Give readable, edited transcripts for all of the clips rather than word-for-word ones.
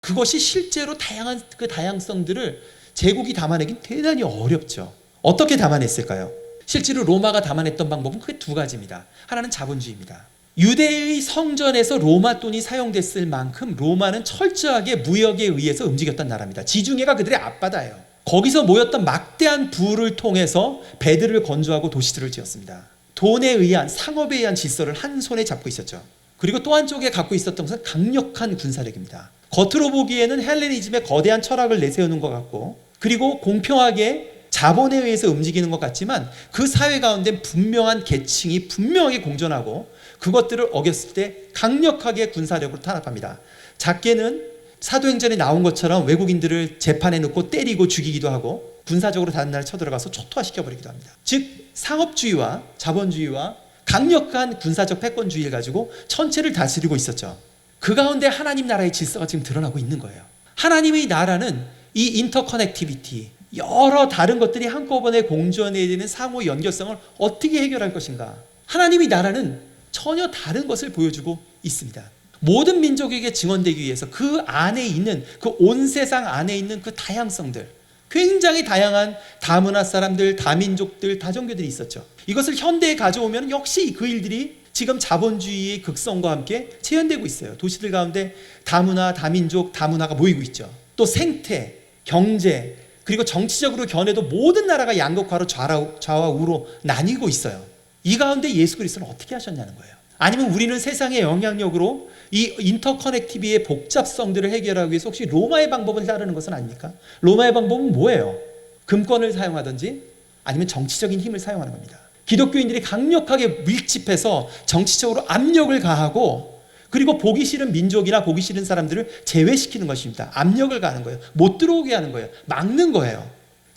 그것이 실제로 다양한 그 다양성들을 제국이 담아내긴 대단히 어렵죠. 어떻게 담아냈을까요? 실제로 로마가 담아냈던 방법은 크게 두 가지입니다. 하나는 자본주의입니다. 유대의 성전에서 로마 돈이 사용됐을 만큼 로마는 철저하게 무역에 의해서 움직였던 나라입니다. 지중해가 그들의 앞바다예요. 거기서 모였던 막대한 부를 통해서 배들을 건조하고 도시들을 지었습니다. 돈에 의한, 상업에 의한 질서를 한 손에 잡고 있었죠. 그리고 또 한쪽에 갖고 있었던 것은 강력한 군사력입니다. 겉으로 보기에는 헬레니즘의 거대한 철학을 내세우는 것 같고, 그리고 공평하게 자본에 의해서 움직이는 것 같지만 그 사회 가운데 분명한 계층이 분명하게 공존하고 그것들을 어겼을 때 강력하게 군사력으로 탄압합니다. 작게는 사도행전에 나온 것처럼 외국인들을 재판에 넣고 때리고 죽이기도 하고 군사적으로 다른 나라에 쳐들어가서 초토화시켜버리기도 합니다. 즉 상업주의와 자본주의와 강력한 군사적 패권주의를 가지고 전체를 다스리고 있었죠. 그 가운데 하나님 나라의 질서가 지금 드러나고 있는 거예요. 하나님의 나라는 이 인터커넥티비티, 여러 다른 것들이 한꺼번에 공존해야 되는 상호 연결성을 어떻게 해결할 것인가. 하나님의 나라는 전혀 다른 것을 보여주고 있습니다. 모든 민족에게 증언되기 위해서 그 안에 있는, 그 온 세상 안에 있는 그 다양성들, 굉장히 다양한 다문화 사람들, 다민족들, 다종교들이 있었죠. 이것을 현대에 가져오면 역시 그 일들이 지금 자본주의의 극성과 함께 재현되고 있어요. 도시들 가운데 다문화, 다민족, 다문화가 모이고 있죠. 또 생태, 경제, 그리고 정치적으로 견해도 모든 나라가 양극화로 좌와 우로 나뉘고 있어요. 이 가운데 예수 그리스도는 어떻게 하셨냐는 거예요. 아니면 우리는 세상의 영향력으로 이 인터커넥티비의 복잡성들을 해결하기 위해서 혹시 로마의 방법을 따르는 것은 아닙니까? 로마의 방법은 뭐예요? 금권을 사용하든지 아니면 정치적인 힘을 사용하는 겁니다. 기독교인들이 강력하게 밀집해서 정치적으로 압력을 가하고 그리고 보기 싫은 민족이나 보기 싫은 사람들을 제외시키는 것입니다. 압력을 가하는 거예요. 못 들어오게 하는 거예요. 막는 거예요.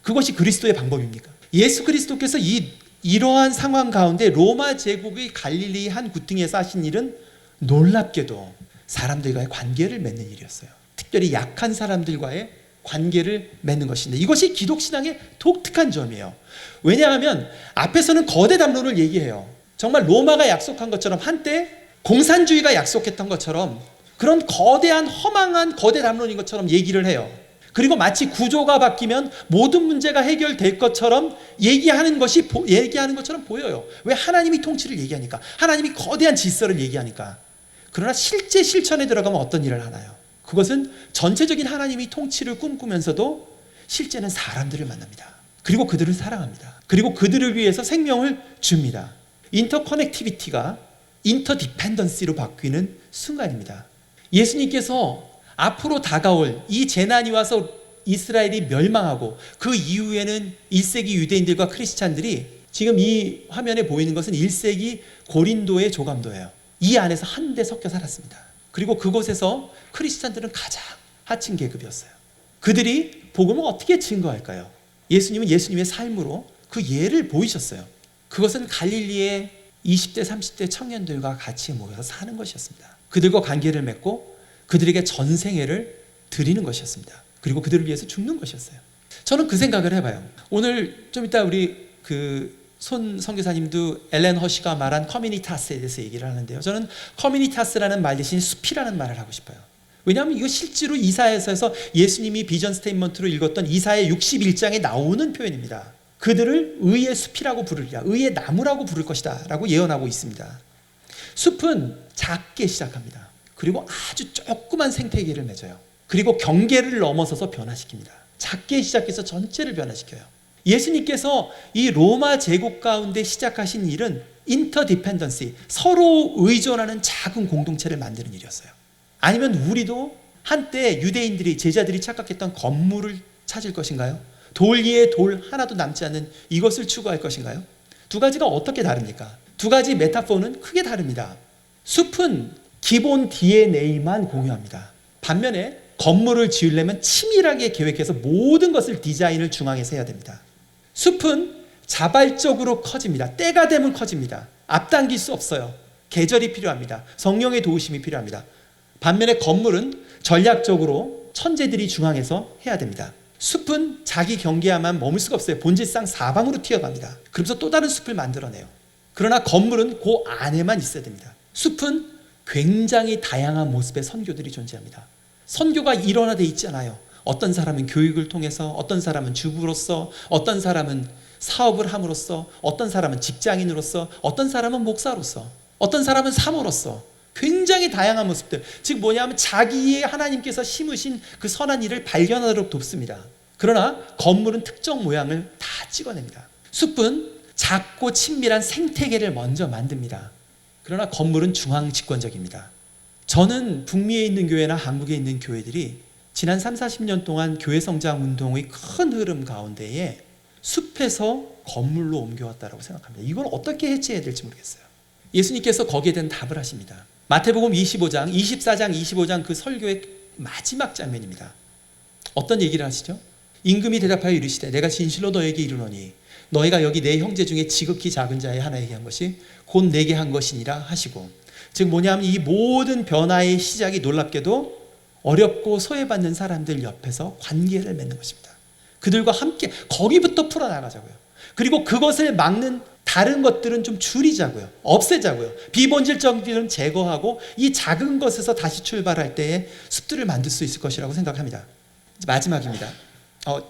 그것이 그리스도의 방법입니까? 예수 그리스도께서 이러한 상황 가운데 로마 제국의 갈릴리 한 구덩이에서 하신 일은 놀랍게도 사람들과의 관계를 맺는 일이었어요. 특별히 약한 사람들과의 관계를 맺는 것인데 이것이 기독신앙의 독특한 점이에요. 왜냐하면 앞에서는 거대 담론을 얘기해요. 정말 로마가 약속한 것처럼 한때 공산주의가 약속했던 것처럼 그런 거대한 허망한 거대 담론인 것처럼 얘기를 해요. 그리고 마치 구조가 바뀌면 모든 문제가 해결될 것처럼 얘기하는 것처럼 보여요. 왜? 하나님이 통치를 얘기하니까. 하나님이 거대한 질서를 얘기하니까. 그러나 실제 실천에 들어가면 어떤 일을 하나요? 그것은 전체적인 하나님이 통치를 꿈꾸면서도 실제는 사람들을 만납니다. 그리고 그들을 사랑합니다. 그리고 그들을 위해서 생명을 줍니다. 인터커넥티비티가 인터디펜던시로 바뀌는 순간입니다. 예수님께서 앞으로 다가올 이 재난이 와서 이스라엘이 멸망하고 그 이후에는 1세기 유대인들과 크리스찬들이 지금 이 화면에 보이는 것은 1세기 고린도의 조감도예요. 이 안에서 한데 섞여 살았습니다. 그리고 그곳에서 크리스찬들은 가장 하층 계급이었어요. 그들이 복음을 어떻게 증거할까요? 예수님은 예수님의 삶으로 그 예를 보이셨어요. 그것은 갈릴리의 20대 30대 청년들과 같이 모여서 사는 것이었습니다. 그들과 관계를 맺고 그들에게 전생애를 드리는 것이었습니다. 그리고 그들을 위해서 죽는 것이었어요. 저는 그 생각을 해봐요. 오늘 좀 이따 우리 손 선교사님도 엘렌 허시가 말한 커뮤니타스에 대해서 얘기를 하는데요. 저는 커뮤니타스라는 말 대신 숲이라는 말을 하고 싶어요. 왜냐하면 이거 실제로 이사야서에서 예수님이 비전 스테이트먼트로 읽었던 이사야 61장에 나오는 표현입니다. 그들을 의의 숲이라고 부르리라, 의의 나무라고 부를 것이다 라고 예언하고 있습니다. 숲은 작게 시작합니다. 그리고 아주 조그만 생태계를 맺어요. 그리고 경계를 넘어서서 변화시킵니다. 작게 시작해서 전체를 변화시켜요. 예수님께서 이 로마 제국 가운데 시작하신 일은 인터디펜던시, 서로 의존하는 작은 공동체를 만드는 일이었어요. 아니면 우리도 한때 유대인들이, 제자들이 착각했던 건물을 찾을 것인가요? 돌 위에 돌 하나도 남지 않는 이것을 추구할 것인가요? 두 가지가 어떻게 다릅니까? 두 가지 메타포는 크게 다릅니다. 숲은 기본 DNA만 공유합니다. 반면에 건물을 지으려면 치밀하게 계획해서 모든 것을 디자인을 중앙에서 해야 됩니다. 숲은 자발적으로 커집니다. 때가 되면 커집니다. 앞당길 수 없어요. 계절이 필요합니다. 성령의 도우심이 필요합니다. 반면에 건물은 전략적으로 천재들이 중앙에서 해야 됩니다. 숲은 자기 경계야만 머물 수가 없어요. 본질상 사방으로 튀어갑니다. 그러면서 또 다른 숲을 만들어내요. 그러나 건물은 그 안에만 있어야 됩니다. 숲은 굉장히 다양한 모습의 선교들이 존재합니다. 선교가 일원화되어 있잖아요. 어떤 사람은 교육을 통해서, 어떤 사람은 주부로서, 어떤 사람은 사업을 함으로써, 어떤 사람은 직장인으로서, 어떤 사람은 목사로서, 어떤 사람은 사모로서 굉장히 다양한 모습들, 즉 뭐냐면 자기의 하나님께서 심으신 그 선한 일을 발견하도록 돕습니다. 그러나 건물은 특정 모양을 다 찍어냅니다. 숲은 작고 친밀한 생태계를 먼저 만듭니다. 그러나 건물은 중앙 집권적입니다. 저는 북미에 있는 교회나 한국에 있는 교회들이 지난 30-40년 동안 교회 성장 운동의 큰 흐름 가운데에 숲에서 건물로 옮겨왔다고 생각합니다. 이걸 어떻게 해체해야 될지 모르겠어요. 예수님께서 거기에 대한 답을 하십니다. 마태복음 25장, 24장, 25장 그 설교의 마지막 장면입니다. 어떤 얘기를 하시죠? 임금이 대답하여 이르시되 내가 진실로 너에게 이르노니 너희가 여기 내 형제 중에 지극히 작은 자의 하나에게 한 것이 곧 내게 한 것이니라 하시고, 즉 뭐냐면 이 모든 변화의 시작이 놀랍게도 어렵고 소외받는 사람들 옆에서 관계를 맺는 것입니다. 그들과 함께 거기부터 풀어나가자고요. 그리고 그것을 막는 다른 것들은 좀 줄이자고요. 없애자고요. 비본질적인 일은 제거하고 이 작은 것에서 다시 출발할 때에 숲들을 만들 수 있을 것이라고 생각합니다. 마지막입니다.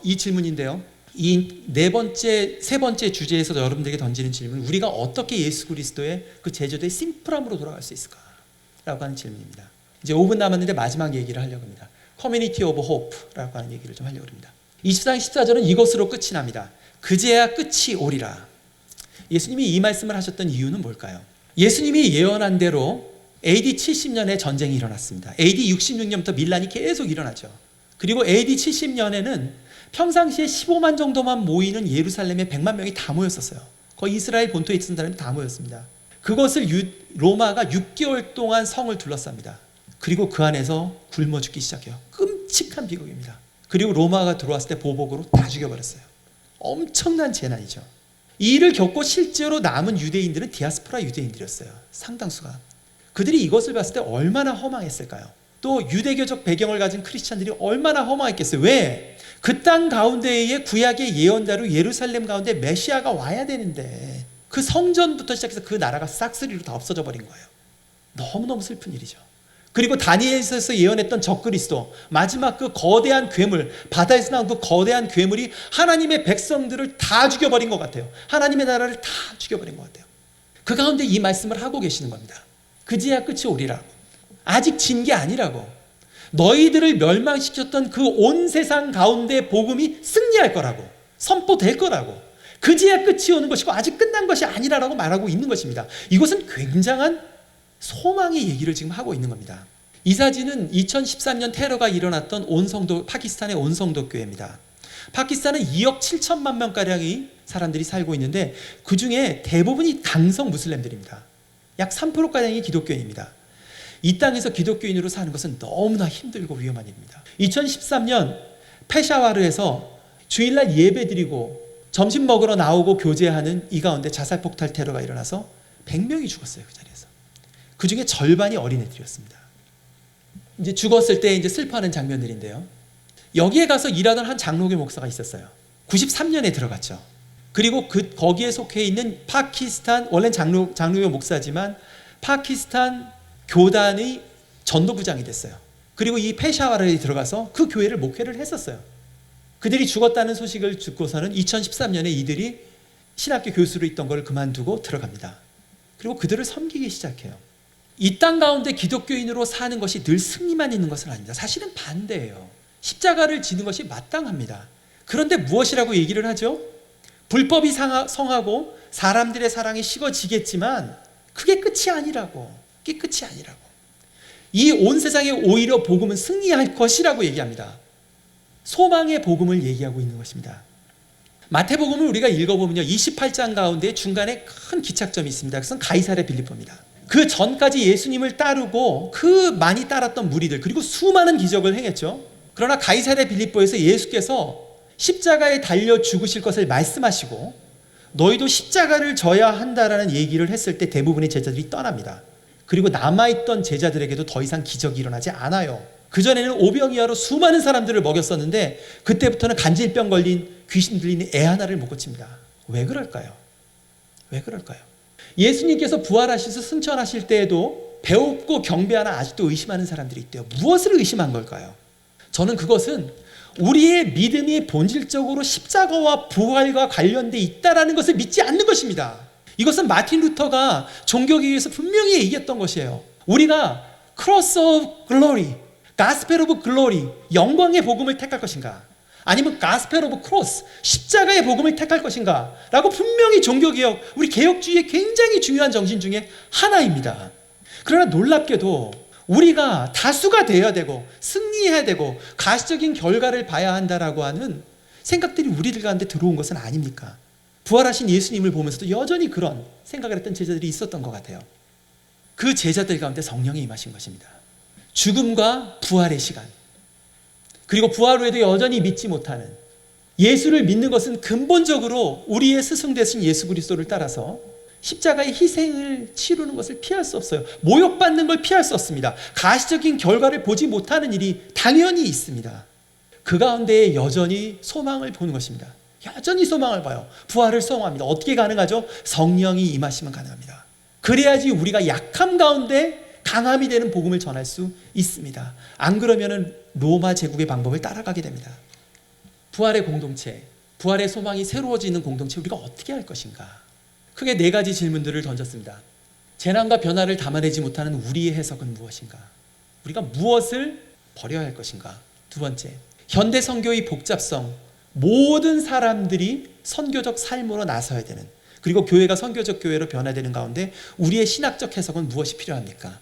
이 질문인데요. 이 세 번째 주제에서 여러분들에게 던지는 질문, 우리가 어떻게 예수 그리스도의 그 제자도의 심플함으로 돌아갈 수 있을까? 라고 하는 질문입니다. 이제 5분 남았는데 마지막 얘기를 하려고 합니다. 커뮤니티 오브 호프라고 하는 얘기를 좀 하려고 합니다. 24장 14절은 이것으로 끝이 납니다. 그제야 끝이 오리라. 예수님이 이 말씀을 하셨던 이유는 뭘까요? 예수님이 예언한 대로 AD 70년에 전쟁이 일어났습니다. AD 66년부터 밀란이 계속 일어나죠. 그리고 AD 70년에는 평상시에 15만 정도만 모이는 예루살렘에 100만 명이 다 모였었어요. 거의 이스라엘 본토에 있는 사람이 다 모였습니다. 그것을 로마가 6개월 동안 성을 둘러쌉니다. 그리고 그 안에서 굶어 죽기 시작해요. 끔찍한 비극입니다. 그리고 로마가 들어왔을 때 보복으로 다 죽여버렸어요. 엄청난 재난이죠. 이 일을 겪고 실제로 남은 유대인들은 디아스포라 유대인들이었어요. 상당수가. 그들이 이것을 봤을 때 얼마나 허망했을까요? 또 유대교적 배경을 가진 크리스찬들이 얼마나 허망했겠어요. 왜? 그 땅 가운데에 구약의 예언대로 예루살렘 가운데 메시아가 와야 되는데 그 성전부터 시작해서 그 나라가 싹쓸이로 다 없어져 버린 거예요. 너무너무 슬픈 일이죠. 그리고 다니엘서에서 예언했던 적그리스도, 마지막 그 거대한 괴물, 바다에서 나온 그 거대한 괴물이 하나님의 백성들을 다 죽여버린 것 같아요. 하나님의 나라를 다 죽여버린 것 같아요. 그 가운데 이 말씀을 하고 계시는 겁니다. 그제야 끝이 오리라고. 아직 진 게 아니라고. 너희들을 멸망시켰던 그 온 세상 가운데 복음이 승리할 거라고, 선포될 거라고, 그제야 끝이 오는 것이고 아직 끝난 것이 아니라고 말하고 있는 것입니다. 이것은 굉장한 소망의 얘기를 지금 하고 있는 겁니다. 이 사진은 2013년 테러가 일어났던 파키스탄의 온성도 교회입니다. 파키스탄은 2억 7천만 명가량의 사람들이 살고 있는데 그 중에 대부분이 강성 무슬림들입니다. 약 3%가량이 기독교인입니다. 이 땅에서 기독교인으로 사는 것은 너무나 힘들고 위험한 일입니다. 2013년 페샤와르에서 주일날 예배드리고 점심 먹으러 나오고 교제하는 이 가운데 자살폭탄 테러가 일어나서 100명이 죽었어요. 그 자리에서. 그 중에 절반이 어린애들이었습니다. 이제 죽었을 때 이제 슬퍼하는 장면들인데요. 여기에 가서 일하던 한 장로교 목사가 있었어요. 93년에 들어갔죠. 그리고 거기에 속해 있는 파키스탄, 원래는 장로교 목사지만 파키스탄 교단의 전도부장이 됐어요. 그리고 이 페샤와르에 들어가서 그 교회를 목회를 했었어요. 그들이 죽었다는 소식을 듣고서는 2013년에 이들이 신학교 교수로 있던 걸 그만두고 들어갑니다. 그리고 그들을 섬기기 시작해요. 이 땅 가운데 기독교인으로 사는 것이 늘 승리만 있는 것은 아닙니다. 사실은 반대예요. 십자가를 지는 것이 마땅합니다. 그런데 무엇이라고 얘기를 하죠? 불법이 성하고 사람들의 사랑이 식어지겠지만 그게 끝이 아니라고. 그게 끝이 아니라고. 이 온 세상에 오히려 복음은 승리할 것이라고 얘기합니다. 소망의 복음을 얘기하고 있는 것입니다. 마태복음을 우리가 읽어보면요, 28장 가운데 중간에 큰 기착점이 있습니다. 그것은 가이사랴 빌립보입니다. 그 전까지 예수님을 따르고 그 많이 따랐던 무리들, 그리고 수많은 기적을 행했죠. 그러나 가이사랴 빌립보에서 예수께서 십자가에 달려 죽으실 것을 말씀하시고 너희도 십자가를 져야 한다라는 얘기를 했을 때 대부분의 제자들이 떠납니다. 그리고 남아있던 제자들에게도 더 이상 기적이 일어나지 않아요. 그전에는 오병이어로 수많은 사람들을 먹였었는데 그때부터는 간질병 걸린 귀신 들리는 애 하나를 못 고칩니다. 왜 그럴까요? 왜 그럴까요? 예수님께서 부활하셔서 승천하실 때에도 배웁고 경배하나 아직도 의심하는 사람들이 있대요. 무엇을 의심한 걸까요? 저는 그것은 우리의 믿음이 본질적으로 십자가와 부활과 관련돼 있다라는 것을 믿지 않는 것입니다. 이것은 마틴 루터가 종교개혁에서 분명히 얘기했던 것이에요. 우리가 크로스 오브 글로리, 가스펠 오브 글로리, 영광의 복음을 택할 것인가, 아니면 가스펠 오브 크로스, 십자가의 복음을 택할 것인가 라고 분명히 종교개혁, 우리 개혁주의의 굉장히 중요한 정신 중에 하나입니다. 그러나 놀랍게도 우리가 다수가 되어야 되고 승리해야 되고 가시적인 결과를 봐야 한다라고 하는 생각들이 우리들 가운데 들어온 것은 아닙니까? 부활하신 예수님을 보면서도 여전히 그런 생각을 했던 제자들이 있었던 것 같아요. 그 제자들 가운데 성령이 임하신 것입니다. 죽음과 부활의 시간, 그리고 부활 후에도 여전히 믿지 못하는, 예수를 믿는 것은 근본적으로 우리의 스승 되신 예수 그리스도를 따라서 십자가의 희생을 치르는 것을 피할 수 없어요. 모욕받는 걸 피할 수 없습니다. 가시적인 결과를 보지 못하는 일이 당연히 있습니다. 그 가운데 여전히 소망을 보는 것입니다. 여전히 소망을 봐요. 부활을 소망합니다. 어떻게 가능하죠? 성령이 임하시면 가능합니다. 그래야지 우리가 약함 가운데 강함이 되는 복음을 전할 수 있습니다. 안 그러면 로마 제국의 방법을 따라가게 됩니다. 부활의 공동체, 부활의 소망이 새로워지는 공동체, 우리가 어떻게 할 것인가? 크게 4가지 질문들을 던졌습니다. 재난과 변화를 담아내지 못하는 우리의 해석은 무엇인가? 우리가 무엇을 버려야 할 것인가? 2번째, 현대 선교의 복잡성, 모든 사람들이 선교적 삶으로 나서야 되는, 그리고 교회가 선교적 교회로 변화되는 가운데 우리의 신학적 해석은 무엇이 필요합니까?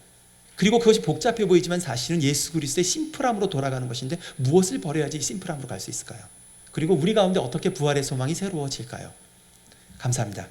그리고 그것이 복잡해 보이지만 사실은 예수 그리스도의 심플함으로 돌아가는 것인데 무엇을 버려야지 심플함으로 갈 수 있을까요? 그리고 우리 가운데 어떻게 부활의 소망이 새로워질까요? 감사합니다.